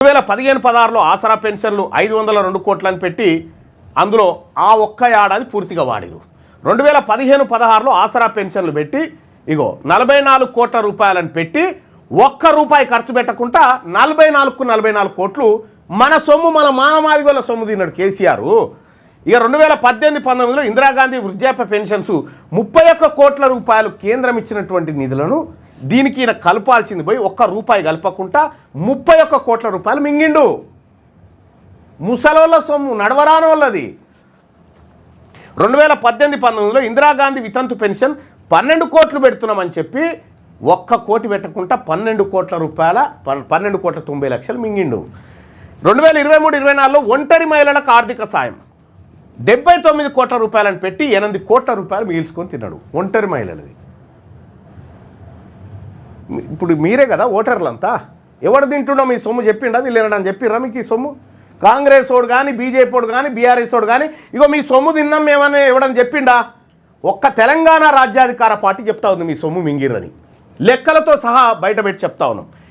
2015-16లో ఆసరా పెన్షన్లు 502 కోట్లని పెట్టి అందులో ఆ ఒక్క ఏడాది పూర్తిగా వాడిరు. 2015-16లో ఆసరా పెన్షన్లు పెట్టి ఇగో 44 కోట్ల రూపాయలని పెట్టి ఒక్క రూపాయి ఖర్చు పెట్టకుండా 44 కోట్లు మన సొమ్ము, మన మానమాదిగోళ్ళ సొమ్ము తిన్నాడు కేసీఆర్. ఇక 2018-19లో ఇందిరాగాంధీ వృద్ధాప్య పెన్షన్స్ 31 కోట్ల రూపాయలు కేంద్రం ఇచ్చినటువంటి నిధులను దీనికి ఈయన కలపాల్సింది పోయి ఒక్క రూపాయి కలపకుండా 31 కోట్ల రూపాయలు మింగిండు. ముసలోళ్ళ సొమ్ము, నడవరానోళ్ళది. 2018-19లో ఇందిరాగాంధీ వితంతు పెన్షన్ 12 కోట్లు పెడుతున్నామని చెప్పి 1 కోటి పెట్టకుండా 12 కోట్ల రూపాయల 12 కోట్ల 90 లక్షలు మింగిండు. 2023-24లో ఒంటరి మహిళలకు ఆర్థిక సాయం 79 కోట్ల రూపాయలను పెట్టి 8 కోట్ల రూపాయలు మిగిల్చుకొని తిన్నాడు ఒంటరి మహిళలది. ఇప్పుడు మీరే కదా ఓటర్లంతా, ఎవడు తింటున్నాం మీ సొమ్ము చెప్పిండా? వీళ్ళు తినడం చెప్పిర్రా మీకు ఈ సొమ్ము? కాంగ్రెస్ వాడు కానీ, బీజేపీ వాడు కానీ, బీఆర్ఎస్ వాడు కానీ ఇగో మీ సొమ్ము తిన్నాం మేమని ఎవడని చెప్పిండా? ఒక్క తెలంగాణ రాజ్యాధికార పార్టీ చెప్తా ఉంది మీ సొమ్ము మింగిరని, లెక్కలతో సహా బయట పెట్టి చెప్తా ఉన్నాం.